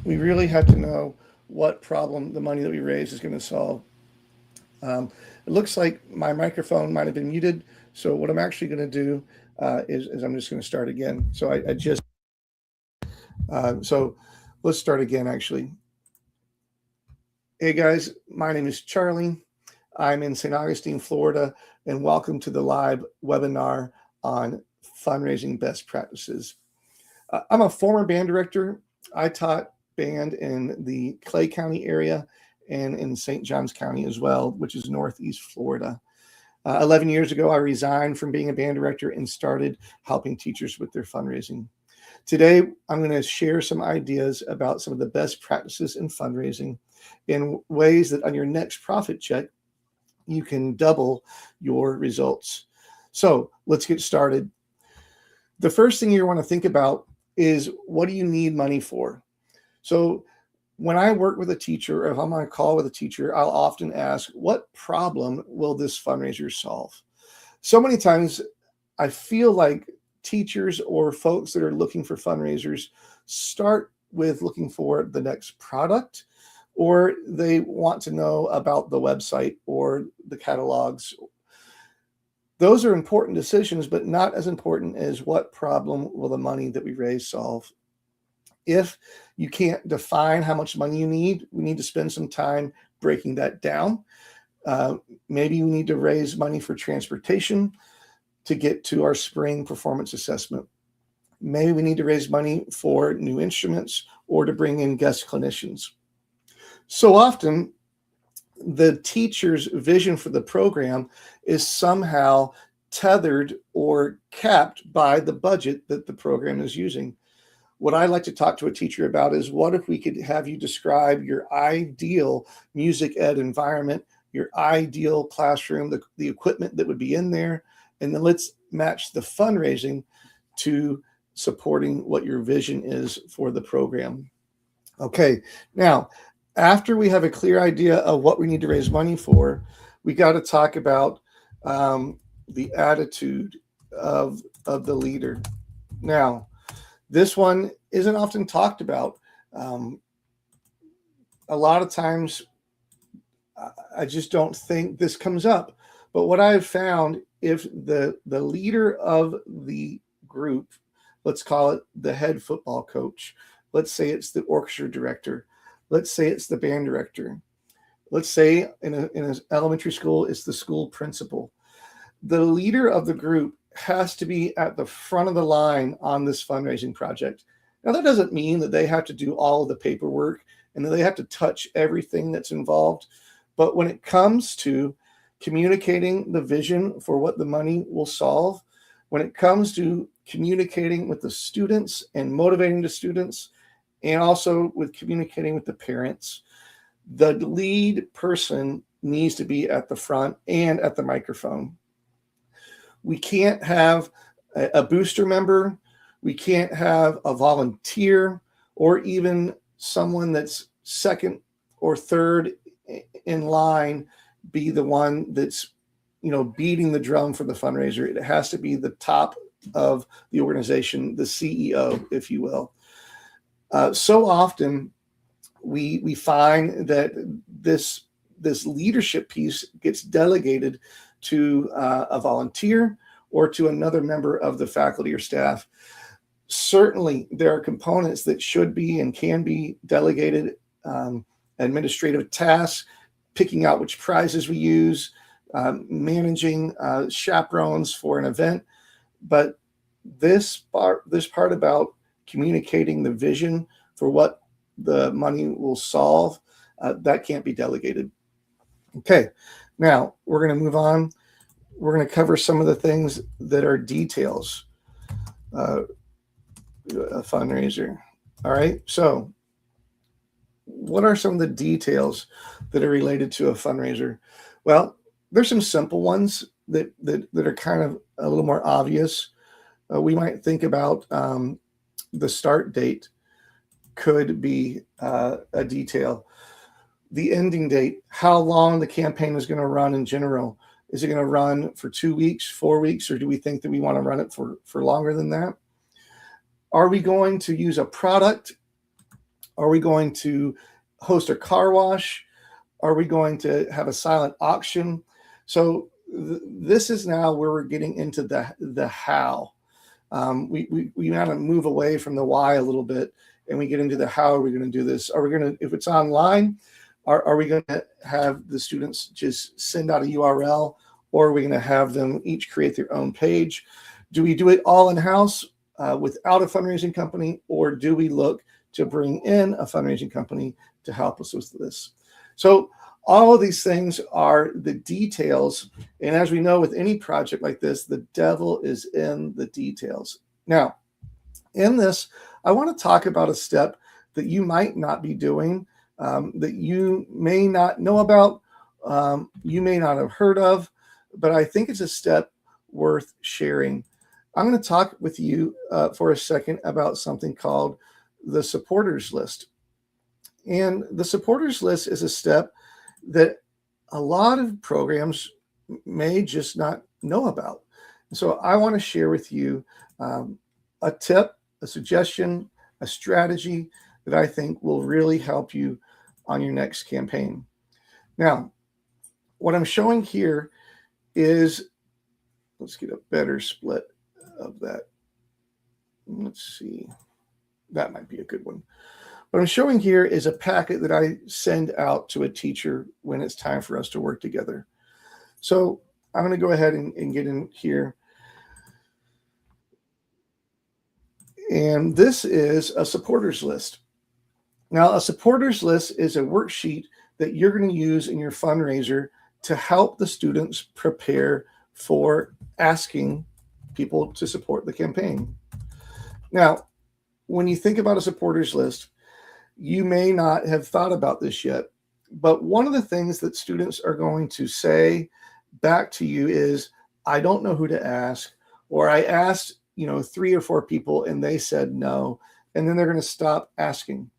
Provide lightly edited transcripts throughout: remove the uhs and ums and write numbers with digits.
we really have to know what problem the money that we raise is going to solve. It looks like my microphone might have been muted. So what I'm actually going to do is I'm just going to start again. So so let's start again actually. Hey guys, my name is Charlie. I'm in St. Augustine, Florida, and welcome to the live webinar on fundraising best practices. I'm a former band director. I taught band in the Clay County area and in St. Johns County as well, which is Northeast Florida. 11 years ago, I resigned from being a band director and started helping teachers with their fundraising. Today, I'm going to share some ideas about some of the best practices in fundraising in ways that on your next profit check, you can double your results. So let's get started. The first thing you want to think about is, what do you need money for? So when I work with a teacher, or if I'm on a call with a teacher, I'll often ask, what problem will this fundraiser solve? So many times I feel like teachers or folks that are looking for fundraisers start with looking for the next product, or they want to know about the website or the catalogs. Those are important decisions, but not as important as what problem will the money that we raise solve. If you can't define how much money you need, we need to spend some time breaking that down. Maybe we need to raise money for transportation to get to our spring performance assessment. Maybe we need to raise money for new instruments or to bring in guest clinicians. So often, the teacher's vision for the program is somehow tethered or capped by the budget that the program is using. What I like to talk to a teacher about is, what if we could have you describe your ideal music ed environment, your ideal classroom, the equipment that would be in there, and then let's match the fundraising to supporting what your vision is for the program. Okay, now, after we have a clear idea of what we need to raise money for, we got to talk about the attitude of the leader. Now, this one isn't often talked about. A lot of times, I just don't think this comes up. But what I've found, if the leader of the group, let's call it the head football coach, let's say it's the orchestra director, let's say it's the band director, let's say in an elementary school, it's the school principal. The leader of the group has to be at the front of the line on this fundraising project. Now, that doesn't mean that they have to do all of the paperwork and that they have to touch everything that's involved. But when it comes to communicating the vision for what the money will solve, when it comes to communicating with the students and motivating the students, and also with communicating with the parents, the lead person needs to be at the front and at the microphone. We can't have a booster member, we can't have a volunteer, or even someone that's second or third in line be the one that's, beating the drum for the fundraiser. It has to be the top of the organization, the CEO, if you will. So often we find that this leadership piece gets delegated to a volunteer or to another member of the faculty or staff. Certainly, there are components that should be and can be delegated, administrative tasks, picking out which prizes we use, managing chaperones for an event. But this part about communicating the vision for what the money will solve, that can't be delegated. Okay, now we're going to move on. We're going to cover some of the things that are details. A fundraiser. All right, so what are some of the details that are related to a fundraiser? Well, there's some simple ones that are kind of a little more obvious. We might think about the start date could be a detail. The ending date, how long the campaign is going to run in general. Is it going to run for 2 weeks, 4 weeks, or do we think that we want to run it for longer than that? Are we going to use a product Are we going to host a car wash? Are we going to have a silent auction? So this is now where we're getting into the how. We want to move away from the why a little bit, and we get into the how are we going to do this? Are we going to, if it's online, are we going to have the students just send out a URL, or are we going to have them each create their own page? Do we do it all in-house without a fundraising company, or do we look to bring in a fundraising company to help us with this? So all of these things are the details. And as we know, with any project like this, the devil is in the details. Now, in this, I want to talk about a step that you might not be doing, that you may not know about, you may not have heard of, but I think it's a step worth sharing. I'm going to talk with you for a second about something called the supporters list. And the supporters list is a step that a lot of programs may just not know about. So I want to share with you a tip, a suggestion, a strategy that I think will really help you on your next campaign. Now, what I'm showing here is, let's get a better split of that. Let's see, that might be a good one. What I'm showing here is a packet that I send out to a teacher when it's time for us to work together. So I'm going to go ahead and get in here. And this is a supporters list. Now, a supporters list is a worksheet that you're going to use in your fundraiser to help the students prepare for asking people to support the campaign. Now, when you think about a supporters list, you may not have thought about this yet, but one of the things that students are going to say back to you is, I don't know who to ask, or I asked, 3 or 4 people and they said no, and then they're going to stop asking.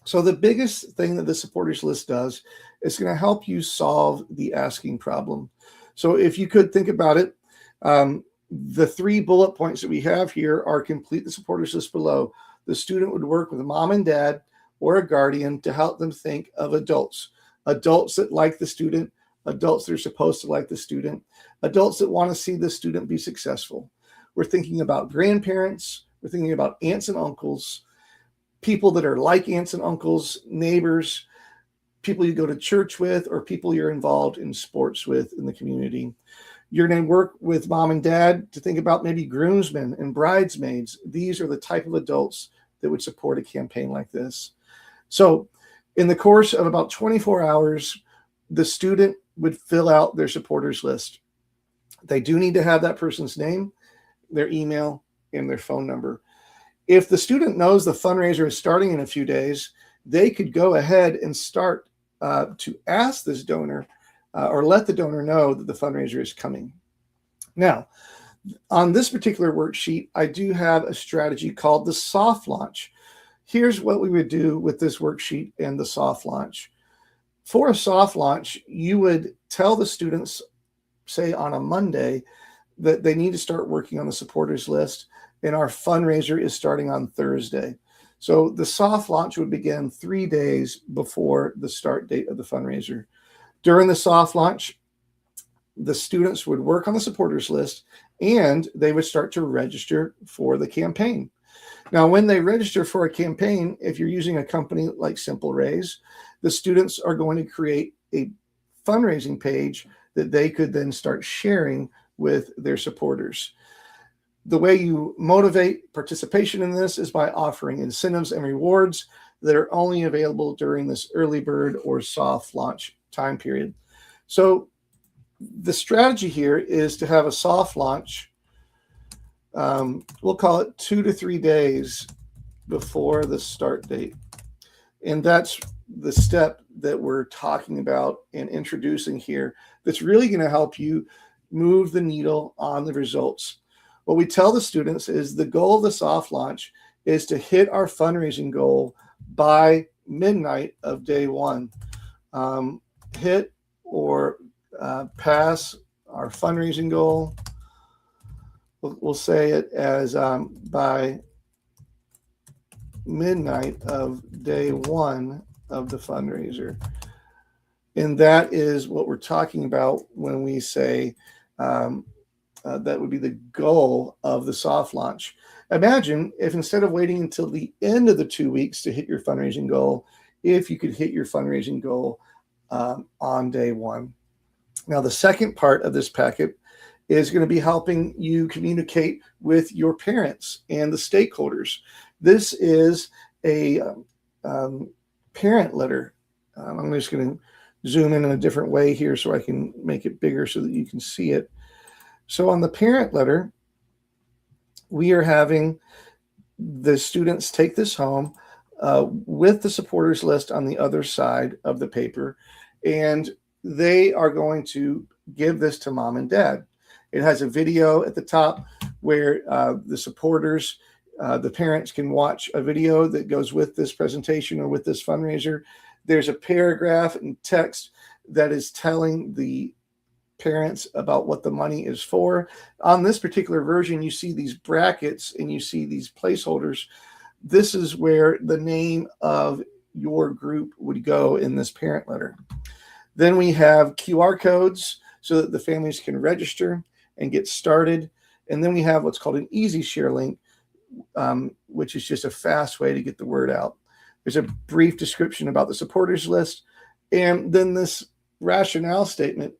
So the biggest thing that the supporters list does is going to help you solve the asking problem. So if you could think about it, the 3 bullet points that we have here are complete the supporters list below. The student would work with mom and dad or a guardian to help them think of adults that like the student, adults that are supposed to like the student, adults that want to see the student be successful. We're thinking about grandparents, we're thinking about aunts and uncles, people that are like aunts and uncles, neighbors, people you go to church with, or people you're involved in sports with in the community. You're going to work with mom and dad to think about maybe groomsmen and bridesmaids. These are the type of adults that would support a campaign like this. So in the course of about 24 hours, the student would fill out their supporters list. They do need to have that person's name, their email, and their phone number. If the student knows the fundraiser is starting in a few days, they could go ahead and start to ask this donor or let the donor know that the fundraiser is coming. Now, on this particular worksheet, I do have a strategy called the soft launch. Here's what we would do with this worksheet and the soft launch. For a soft launch, you would tell the students, say on a Monday, that they need to start working on the supporters list, and our fundraiser is starting on Thursday. So the soft launch would begin 3 days before the start date of the fundraiser. During the soft launch, the students would work on the supporters list, and they would start to register for the campaign. Now, when they register for a campaign, if you're using a company like Simple Raise, the students are going to create a fundraising page that they could then start sharing with their supporters. The way you motivate participation in this is by offering incentives and rewards that are only available during this early bird or soft launch time period. So the strategy here is to have a soft launch. We'll call it 2 to 3 days before the start date. And that's the step that we're talking about and introducing here that's really going to help you move the needle on the results. What we tell the students is the goal of the soft launch is to hit our fundraising goal by midnight of day 1. Hit or pass our fundraising goal. We'll say it as by midnight of day one of the fundraiser. And that is what we're talking about when we say that would be the goal of the soft launch. Imagine if instead of waiting until the end of the 2 weeks to hit your fundraising goal, if you could hit your fundraising goal on day one. Now, the second part of this packet is going to be helping you communicate with your parents and the stakeholders. This is a parent letter. I'm just going to zoom in a different way here so I can make it bigger so that you can see it. So on the parent letter, we are having the students take this home with the supporters list on the other side of the paper, and they are going to give this to mom and dad. It has a video at the top where the supporters, the parents can watch a video that goes with this presentation or with this fundraiser. There's a paragraph and text that is telling the parents about what the money is for. On this particular version, you see these brackets and you see these placeholders. This is where the name of your group would go in this parent letter. Then we have QR codes so that the families can register and get started. And then we have what's called an easy share link, which is just a fast way to get the word out. There's a brief description about the supporters list, and then this rationale statement.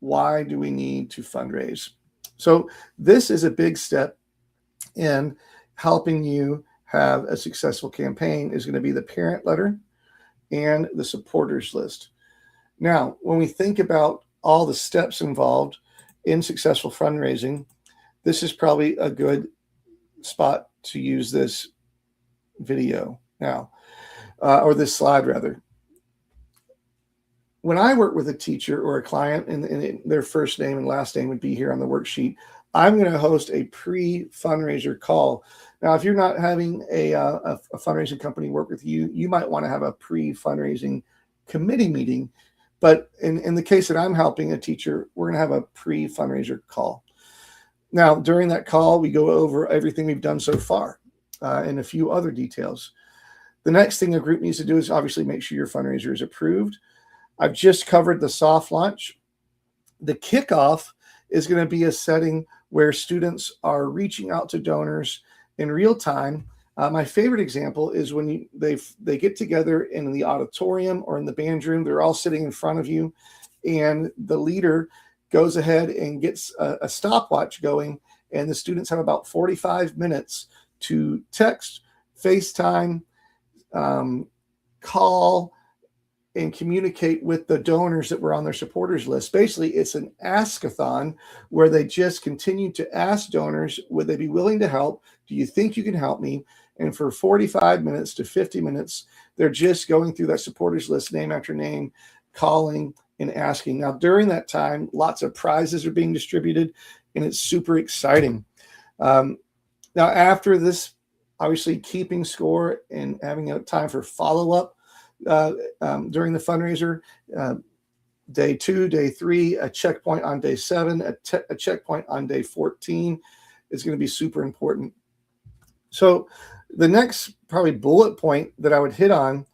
Why do we need to fundraise? So this is a big step in helping you have a successful campaign is going to be the parent letter and the supporters list. Now, when we think about all the steps involved in successful fundraising, this is probably a good spot to use this video now, or this slide rather. When I work with a teacher or a client and their first name and last name would be here on the worksheet, I'm going to host a pre-fundraiser call. Now, if you're not having a fundraising company work with you, you might want to have a pre-fundraising committee meeting. But in the case that I'm helping a teacher, we're going to have a pre-fundraiser call. Now, during that call, we go over everything we've done so far and a few other details. The next thing a group needs to do is obviously make sure your fundraiser is approved. I've just covered the soft launch. The kickoff is going to be a setting where students are reaching out to donors in real time. My favorite example is when they get together in the auditorium or in the band room. They're all sitting in front of you, and the leader goes ahead and gets a stopwatch going, and the students have about 45 minutes to text, FaceTime, call, and communicate with the donors that were on their supporters list. Basically, it's an ask-a-thon where they just continue to ask donors, would they be willing to help? Do you think you can help me? And for 45 minutes to 50 minutes, they're just going through that supporters list, name after name, calling and asking. Now, during that time, lots of prizes are being distributed, and it's super exciting. Now, after this, obviously keeping score and having a time for follow-up, during the fundraiser, day 2, day 3, a checkpoint on day 7, a checkpoint on day 14 is going to be super important. So the next probably bullet point that I would hit on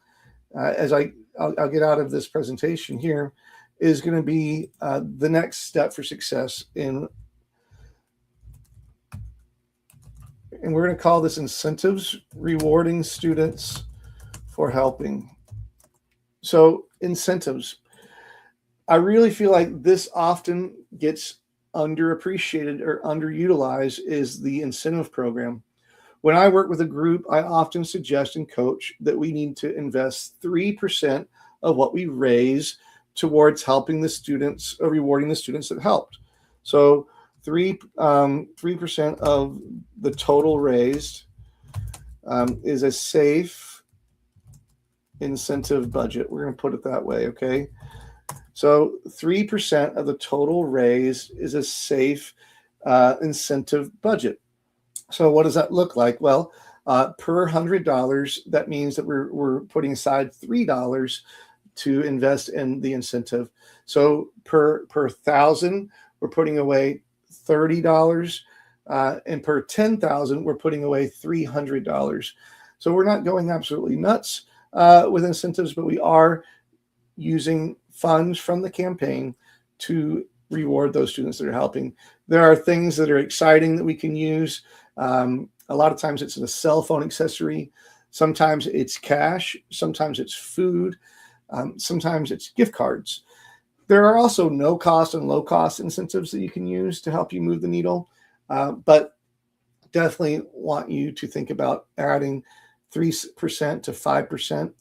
as I'll get out of this presentation here is going to be the next step for success and we're going to call this incentives, rewarding students for helping. So incentives, I really feel like this often gets underappreciated or underutilized is the incentive program. When I work with a group, I often suggest and coach that we need to invest 3% of what we raise towards helping the students or rewarding the students that helped. So 3% of the total raised is a safe incentive budget. We're going to put it that way, okay? So 3% of the total raised is a safe incentive budget. So what does that look like? Well, per $100, that means that we're putting aside $3 to invest in the incentive. So per 1,000, we're putting away $30, and per 10,000, we're putting away $300. So we're not going absolutely nuts with incentives, but we are using funds from the campaign to reward those students that are helping. There are things that are exciting that we can use. A lot of times it's a cell phone accessory. Sometimes it's cash. Sometimes it's food. Sometimes it's gift cards. There are also no cost and low cost incentives that you can use to help you move the needle. But definitely want you to think about adding 3% to 5%.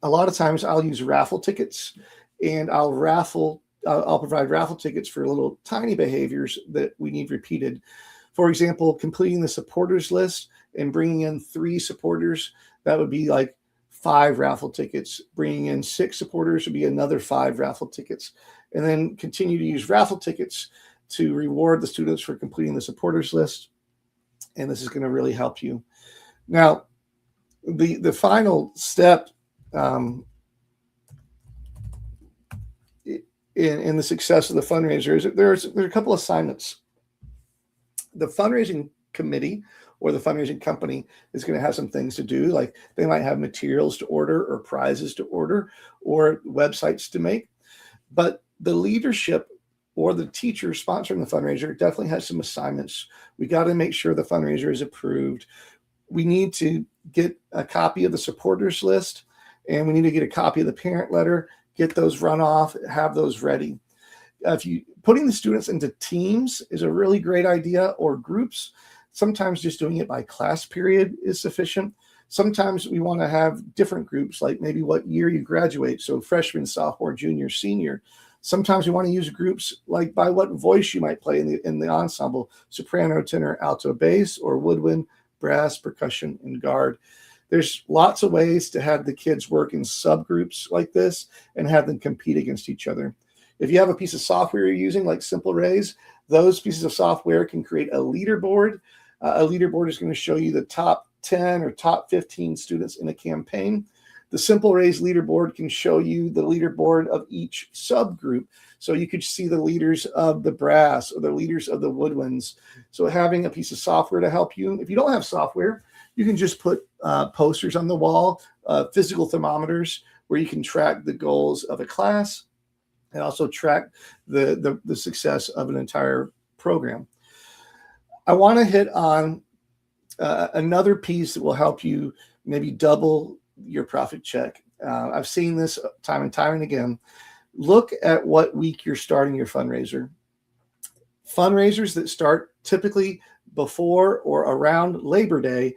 A lot of times I'll use raffle tickets, and I'll provide raffle tickets for little tiny behaviors that we need repeated. For example, completing the supporters list and bringing in 3 supporters, that would be like 5 raffle tickets. Bringing in 6 supporters would be another 5 raffle tickets. And then continue to use raffle tickets to reward the students for completing the supporters list. And this is going to really help you. Now, the final step in the success of the fundraiser is that there's a couple assignments. The fundraising committee or the fundraising company is going to have some things to do, like they might have materials to order or prizes to order or websites to make. But the leadership or the teacher sponsoring the fundraiser definitely has some assignments. We got to make sure the fundraiser is approved. We need to get a copy of the supporters list, and we need to get a copy of the parent letter, get those run off, have those ready. Putting the students into teams is a really great idea, or groups. Sometimes just doing it by class period is sufficient. Sometimes we want to have different groups, like maybe what year you graduate. So freshman, sophomore, junior, senior. Sometimes we want to use groups like by what voice you might play in the ensemble: soprano, tenor, alto, bass, or woodwind, brass, percussion, and guard. There's lots of ways to have the kids work in subgroups like this and have them compete against each other. If you have a piece of software you're using, like Simple Raise, those pieces of software can create a leaderboard. A leaderboard is going to show you the top 10 or top 15 students in a campaign. The Simple Raise leaderboard can show you the leaderboard of each subgroup. So you could see the leaders of the brass or the leaders of the woodwinds. So having a piece of software to help you. If you don't have software, you can just put posters on the wall, physical thermometers, where you can track the goals of a class and also track the success of an entire program. I want to hit on another piece that will help you maybe double your profit check. I've seen this time and time and again. Look at what week you're starting your fundraiser. Fundraisers that start typically before or around Labor Day,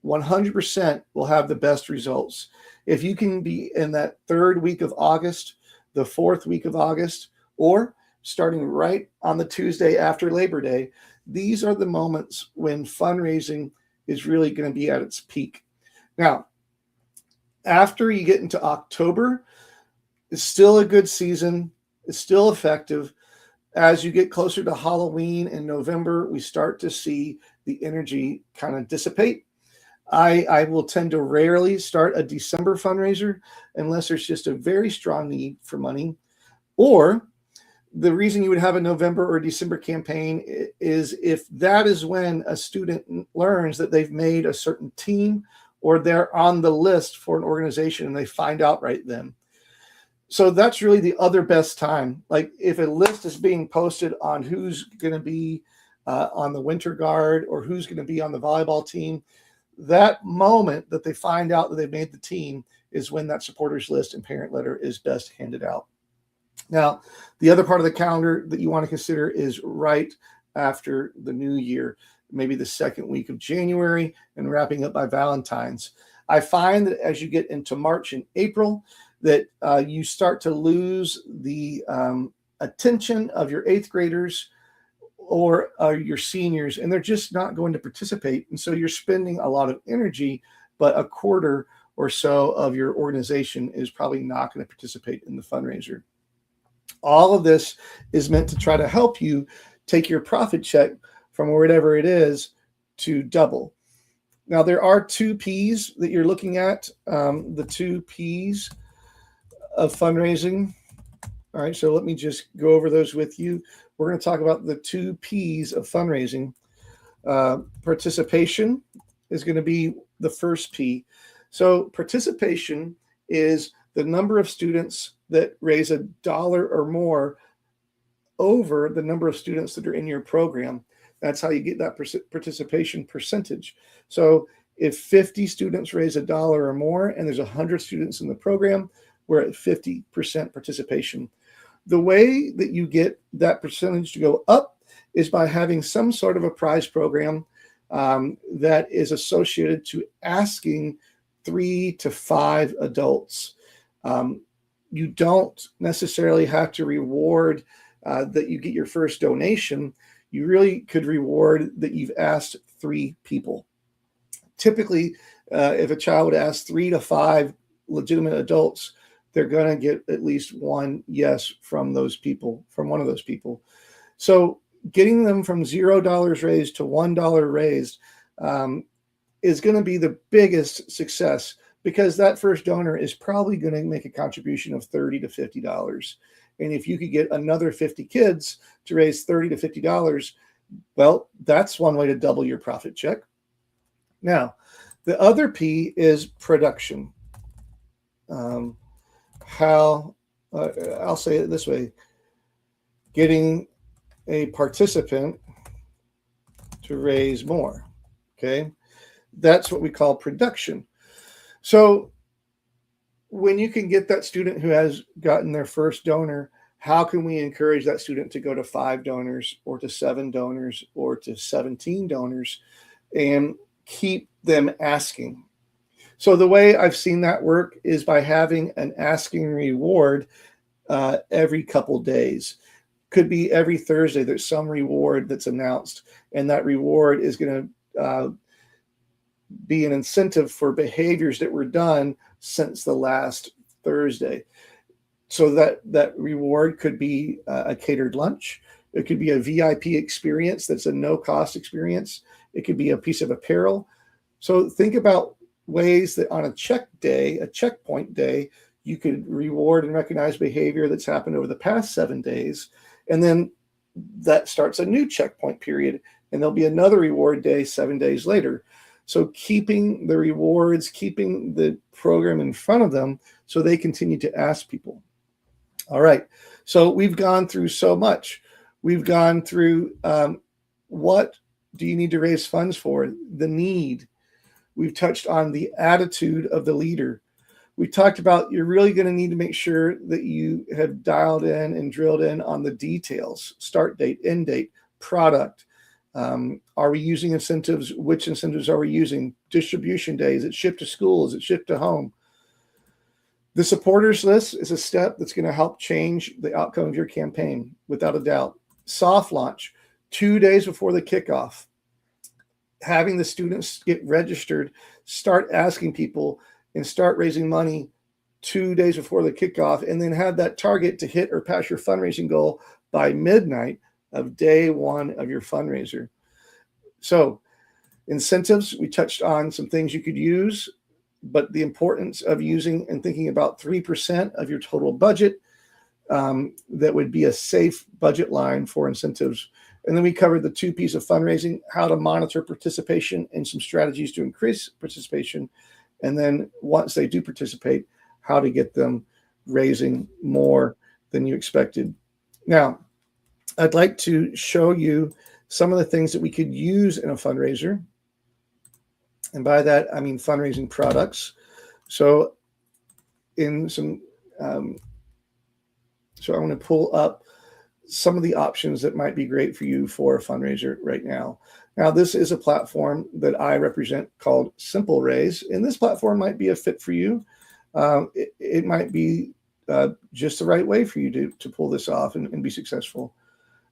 100% will have the best results. If you can be in that 3rd week of August, the 4th week of August, or starting right on the Tuesday after Labor Day, these are the moments when fundraising is really going to be at its peak. Now, after you get into October, it's still a good season. It's still effective. As you get closer to Halloween in November, we start to see the energy kind of dissipate. I will tend to rarely start a December fundraiser unless there's just a very strong need for money. Or the reason you would have a November or December campaign is if that is when a student learns that they've made a certain team or they're on the list for an organization and they find out right then. So that's really the other best time. Like if a list is being posted on who's going to be on the winter guard or who's going to be on the volleyball team, that moment that they find out that they've made the team is when that supporters list and parent letter is best handed out. Now, the other part of the calendar that you want to consider is right after the new year, maybe the 2nd week of January and wrapping up by Valentine's. I find that as you get into March and April, that you start to lose the attention of your 8th graders or your seniors, and they're just not going to participate. And so you're spending a lot of energy, but a quarter or so of your organization is probably not going to participate in the fundraiser. All of this is meant to try to help you take your profit check from whatever it is to double. Now, there are 2 P's that you're looking at, the 2 P's of fundraising. All right, so let me just go over those with you. We're going to talk about the 2 P's of fundraising: participation is going to be the first P. So participation is the number of students that raise $1 or more over the number of students that are in your program. That's how you get that participation percentage. So if 50 students raise $1 or more and there's 100 students in the program, we're at 50% participation. The way that you get that percentage to go up is by having some sort of a prize program that is associated to asking 3 to 5 adults. You don't necessarily have to reward that you get your first donation. You really could reward that you've asked 3 people. Typically, if a child would ask 3 to 5 legitimate adults, they're going to get at least one yes from those people, from one of those people. So getting them from $0 raised to $1 raised is going to be the biggest success, because that first donor is probably going to make a contribution of $30 to $50. And if you could get another 50 kids to raise $30 to $50, well, that's one way to double your profit check. Now, the other P is production. I'll say it this way: getting a participant to raise more. Okay, that's what we call production. So when you can get that student who has gotten their first donor, how can we encourage that student to go to 5 donors or to 7 donors or to 17 donors and keep them asking? So the way I've seen that work is by having an asking reward every couple days. Could be every Thursday there's some reward that's announced, and that reward is going to be an incentive for behaviors that were done since the last Thursday. So that reward could be a catered lunch. It could be a VIP experience that's a no-cost experience. It could be a piece of apparel. So think about ways that on a checkpoint day, you could reward and recognize behavior that's happened over the past 7 days. And then that starts a new checkpoint period, and there'll be another reward day 7 days later. So keeping the rewards, keeping the program in front of them so they continue to ask people. All right. So we've gone through so much. We've gone through what do you need to raise funds for? The need. We've touched on the attitude of the leader. We talked about you're really going to need to make sure that you have dialed in and drilled in on the details: start date, end date, product. Are we using incentives? Which incentives are we using? Distribution day. Is it shipped to school? Is it shipped to home? The supporters list is a step that's going to help change the outcome of your campaign, without a doubt. Soft launch, 2 days before the kickoff. Having the students get registered, start asking people, and start raising money 2 days before the kickoff, and then have that target to hit or pass your fundraising goal by midnight of day 1 of your fundraiser. So incentives, we touched on some things you could use, but the importance of using and thinking about 3% of your total budget, that would be a safe budget line for incentives. And then we covered the 2 P's of fundraising: how to monitor participation and some strategies to increase participation. And then once they do participate, how to get them raising more than you expected. Now, I'd like to show you some of the things that we could use in a fundraiser. And by that, I mean fundraising products. So in some, so I want to pull up some of the options that might be great for you for a fundraiser right now. Now, this is a platform that I represent called Simple Raise, and this platform might be a fit for you. It might be just the right way for you to pull this off and be successful.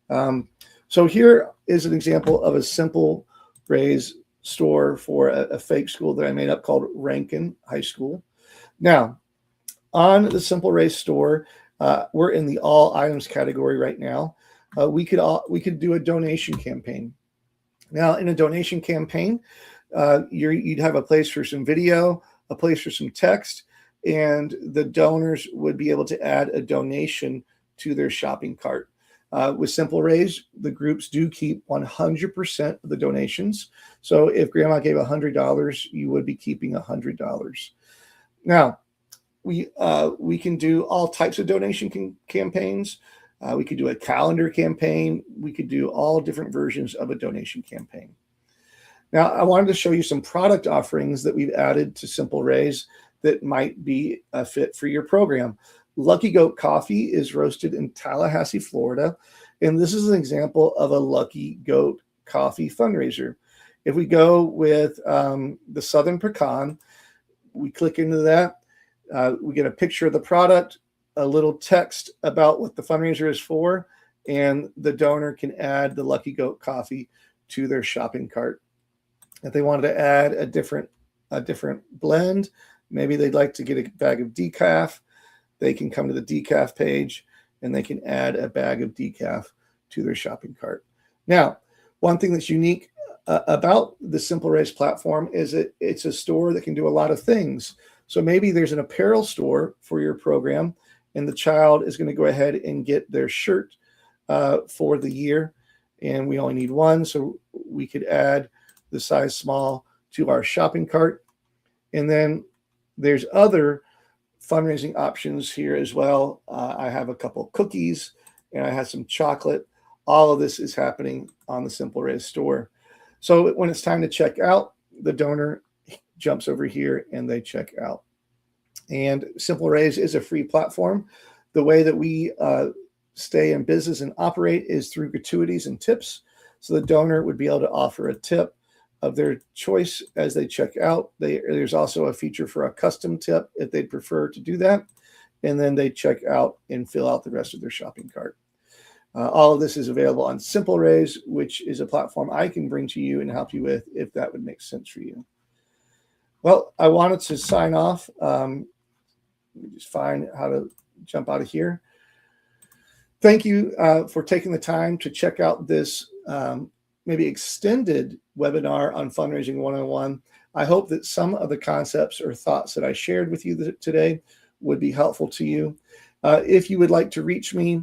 So here is an example of a Simple Raise store for a fake school that I made up called Rankin High School. Now, on the Simple Raise store, we're in the all items category right now. We could do a donation campaign. Now, in a donation campaign, you'd have a place for some video, a place for some text, and the donors would be able to add a donation to their shopping cart. With Simple Raise, the groups do keep 100% of the donations. So if Grandma gave $100, you would be keeping $100. Now, we can do all types of donation campaigns. We could do a calendar campaign. We could do all different versions of a donation campaign. Now, I wanted to show you some product offerings that we've added to Simple Raise that might be a fit for your program. Lucky Goat Coffee is roasted in Tallahassee, Florida, and this is an example of a Lucky Goat Coffee fundraiser. If we go with the Southern Pecan, we click into that, we get a picture of the product, a little text about what the fundraiser is for, and the donor can add the Lucky Goat Coffee to their shopping cart. If they wanted to add a different blend, maybe they'd like to get a bag of decaf, they can come to the decaf page and they can add a bag of decaf to their shopping cart. Now, one thing that's unique about the Simple Raise platform is that it's a store that can do a lot of things. So maybe there's an apparel store for your program, and the child is going to go ahead and get their shirt for the year, and we only need one, so we could add the size small to our shopping cart. And then there's other fundraising options here as well. I have a couple of cookies and I have some chocolate. All of this is happening on the Simple Raise store. So when it's time to check out, the donor jumps over here and they check out. And Simple Raise is a free platform. The way that we stay in business and operate is through gratuities and tips. So the donor would be able to offer a tip of their choice as they check out. There's also a feature for a custom tip if they'd prefer to do that. And then they check out and fill out the rest of their shopping cart. All of this is available on Simple Raise, which is a platform I can bring to you and help you with if that would make sense for you. Well, I wanted to sign off. Let me just find how to jump out of here. Thank you for taking the time to check out this maybe extended webinar on Fundraising 101. I hope that some of the concepts or thoughts that I shared with you today would be helpful to you. If you would like to reach me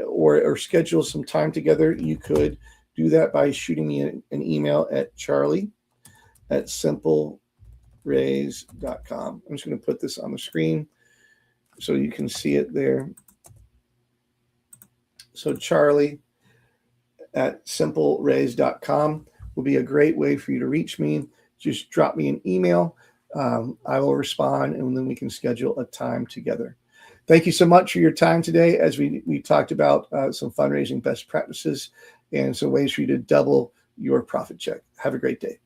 or schedule some time together, you could do that by shooting me an email at charlie@simpleraise.com. I'm just going to put this on the screen so you can see it there. So charlie@simpleraise.com will be a great way for you to reach me. Just drop me an email. I will respond, and then we can schedule a time together. Thank you so much for your time today as we talked about some fundraising best practices and some ways for you to double your profit check. Have a great day.